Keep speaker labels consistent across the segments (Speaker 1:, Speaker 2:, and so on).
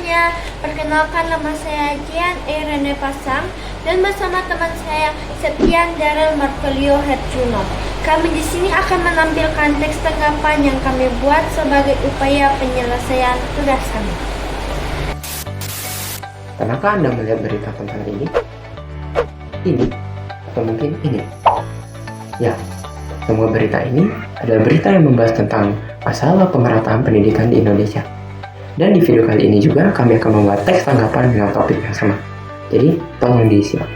Speaker 1: semuanya, perkenalkan nama saya Jian Rene Pasang dan bersama teman saya Septian Daryl Marcolio Herjuno. Kami di sini akan menampilkan teks tanggapan yang kami buat sebagai upaya penyelesaian tugas kami.
Speaker 2: Pernahkah Anda melihat berita tentang ini? Ini? Atau mungkin ini? Ya, semua berita ini adalah berita yang membahas tentang masalah pemerataan pendidikan di Indonesia. Dan di video kali ini juga kami akan membuat teks tanggapan dengan topik yang sama. Jadi, tolong disimak.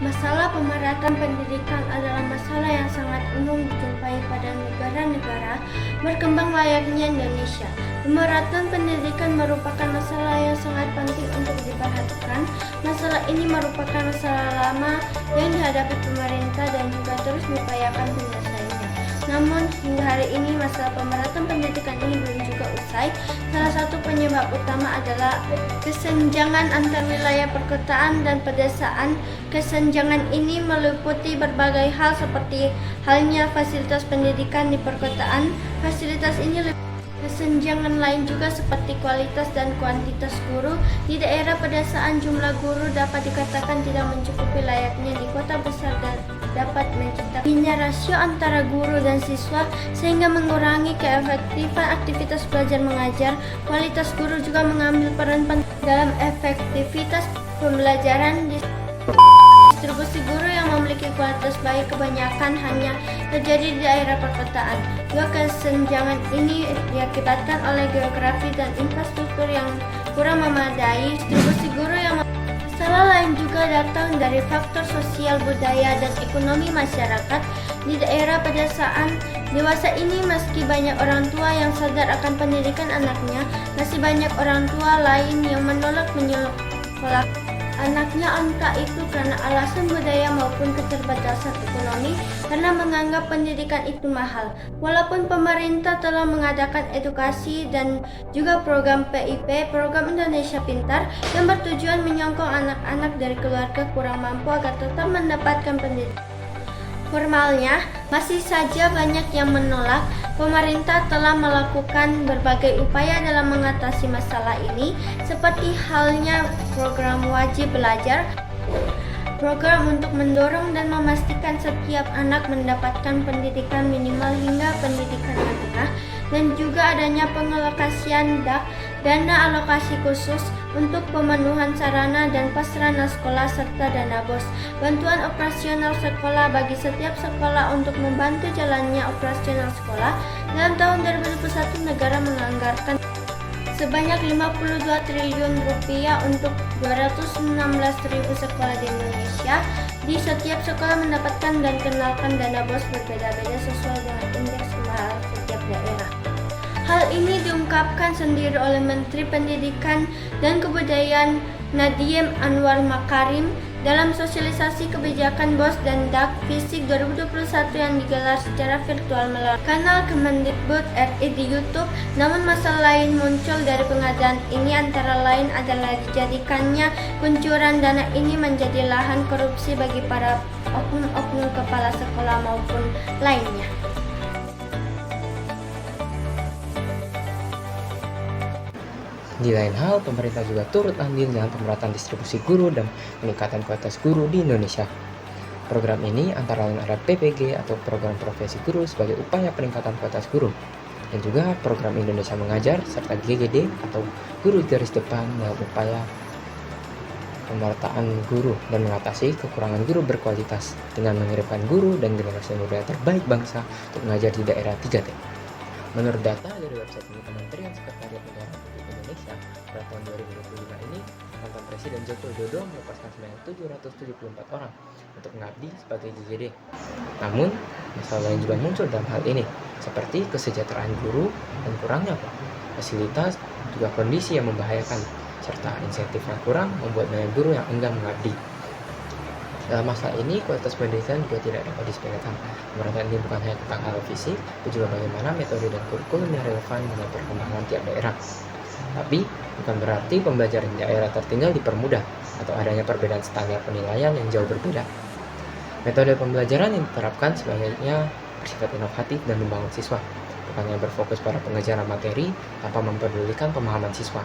Speaker 1: Masalah pemerataan pendidikan adalah masalah yang sangat umum dijumpai pada negara-negara berkembang layaknya Indonesia. Pemerataan pendidikan merupakan masalah yang sangat penting untuk diperhatikan. Masalah ini merupakan masalah lama yang dihadapi pemerintah dan juga terus diupayakan penyelesaiannya. Namun, hingga hari ini masalah pemerataan pendidikan ini belum juga usai. Salah satu penyebab utama adalah kesenjangan antar wilayah perkotaan dan pedesaan. Kesenjangan ini meliputi berbagai hal seperti halnya fasilitas pendidikan di perkotaan. Fasilitas ini kesenjangan lain juga seperti kualitas dan kuantitas guru. Di daerah pedesaan jumlah guru dapat dikatakan tidak mencukupi layaknya di kota besar dan dapat menciptakan rasio antara guru dan siswa sehingga mengurangi keefektifan aktivitas belajar mengajar. Kualitas guru juga mengambil peran penting dalam efektivitas pembelajaran. Distribusi guru yang memiliki kualitas baik kebanyakan hanya terjadi di daerah perkotaan. Dua kesenjangan ini diakibatkan oleh geografi dan infrastruktur yang kurang memadai. Distribusi guru yang masalah lain juga datang dari faktor sosial, budaya, dan ekonomi masyarakat. Di daerah pedesaan dewasa ini meski banyak orang tua yang sadar akan pendidikan anaknya, masih banyak orang tua lain yang menolak menyekolahkan anaknya entah itu karena alasan budaya maupun keterbatasan ekonomi karena menganggap pendidikan itu mahal. Walaupun pemerintah telah mengadakan edukasi dan juga program PIP, program Indonesia Pintar, yang bertujuan menyokong anak-anak dari keluarga kurang mampu agar tetap mendapatkan pendidikan formalnya, masih saja banyak yang menolak. Pemerintah telah melakukan berbagai upaya dalam mengatasi masalah ini, seperti halnya program wajib belajar, program untuk mendorong dan memastikan setiap anak mendapatkan pendidikan minimal hingga pendidikan menengah, dan juga adanya pengalokasian dana alokasi khusus untuk pemenuhan sarana dan prasarana sekolah serta dana BOS, bantuan operasional sekolah bagi setiap sekolah untuk membantu jalannya operasional sekolah. Dalam tahun 2021 negara menganggarkan sebanyak 52 triliun rupiah untuk 216.000 sekolah di Indonesia. Di setiap sekolah mendapatkan dan kenalkan dana BOS berbeda-beda sesuai dengan indeks kemahalan setiap daerah. Hal ini diungkapkan sendiri oleh Menteri Pendidikan dan Kebudayaan Nadiem Anwar Makarim dalam sosialisasi kebijakan BOS dan DAK Fisik 2021 yang digelar secara virtual melalui kanal Kemendikbud RI di YouTube. Namun masalah lain muncul dari pengadaan ini, antara lain adalah dijadikannya kuncuran dana ini menjadi lahan korupsi bagi para oknum-oknum kepala sekolah maupun lainnya.
Speaker 2: Di lain hal, pemerintah juga turut andil dalam pemerataan distribusi guru dan peningkatan kualitas guru di Indonesia. Program ini antara lain ada PPG atau Program Profesi Guru sebagai upaya peningkatan kualitas guru, dan juga program Indonesia Mengajar serta GGD atau Guru Garis Depan dalam upaya pemerataan guru dan mengatasi kekurangan guru berkualitas dengan mengirimkan guru dan generasi muda terbaik bangsa untuk mengajar di daerah 3T. Menurut data dari website Kementerian Sekretariat Negara Republik Indonesia, pada tahun 2025 ini, mantan Presiden Joko Widodo melepaskan sebanyak 774 orang untuk mengabdi sebagai GGD. Namun, masalah lain juga muncul dalam hal ini, seperti kesejahteraan guru dan kurangnya fasilitas, juga kondisi yang membahayakan, serta insentif yang kurang membuat banyak guru yang enggan mengabdi. Dalam masalah ini, kualitas pendidikan juga tidak dapat disepelekan. Pemerataan ini bukan hanya tentang hal fisik, tapi juga bagaimana metode dan kurikulum yang relevan dengan perkembangan tiap daerah. Tapi, bukan berarti pembelajaran di daerah tertinggal dipermudah, atau adanya perbedaan standar penilaian yang jauh berbeda. Metode pembelajaran yang diterapkan sebaiknya bersifat inovatif dan membangun siswa. bukan hanya berfokus pada pengejaran materi tanpa mempedulikan pemahaman siswa.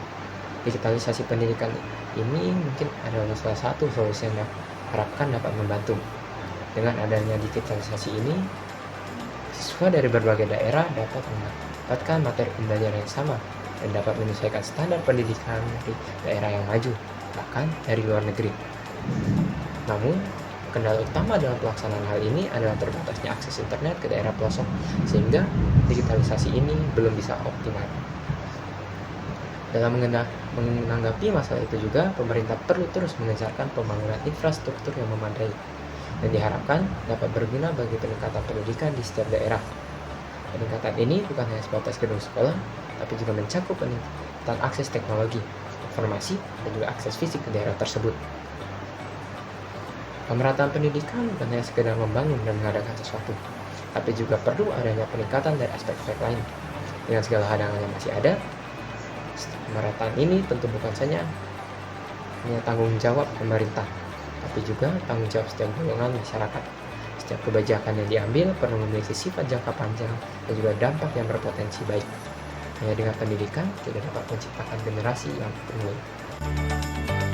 Speaker 2: Digitalisasi pendidikan ini mungkin adalah salah satu solusi yang diharapkan dapat membantu. Dengan adanya digitalisasi ini, siswa dari berbagai daerah dapat mendapatkan materi pembelajaran yang sama dan dapat menyesuaikan standar pendidikan di daerah yang maju, bahkan dari luar negeri. Namun, kendala utama dalam pelaksanaan hal ini adalah terbatasnya akses internet ke daerah pelosok, sehingga digitalisasi ini belum bisa optimal. Dalam menanggapi masalah itu juga, pemerintah perlu terus mengejarkan pembangunan infrastruktur yang memadai dan diharapkan dapat berguna bagi peningkatan pendidikan di setiap daerah. Peningkatan ini bukan hanya sebatas gedung sekolah, tapi juga mencakup peningkatan akses teknologi, informasi, dan juga akses fisik ke daerah tersebut. Pemerataan pendidikan bukan hanya sekedar membangun dan mengadakan sesuatu, tapi juga perlu adanya peningkatan dari aspek-aspek lain. Dengan segala hadangan yang masih ada, pemerataan ini tentu bukan saja hanya tanggung jawab pemerintah, tapi juga tanggung jawab setiap golongan masyarakat. Setiap kebijakan yang diambil perlu memiliki sifat jangka panjang dan juga dampak yang berpotensi baik. Hanya dengan pendidikan, kita dapat menciptakan generasi yang unggul.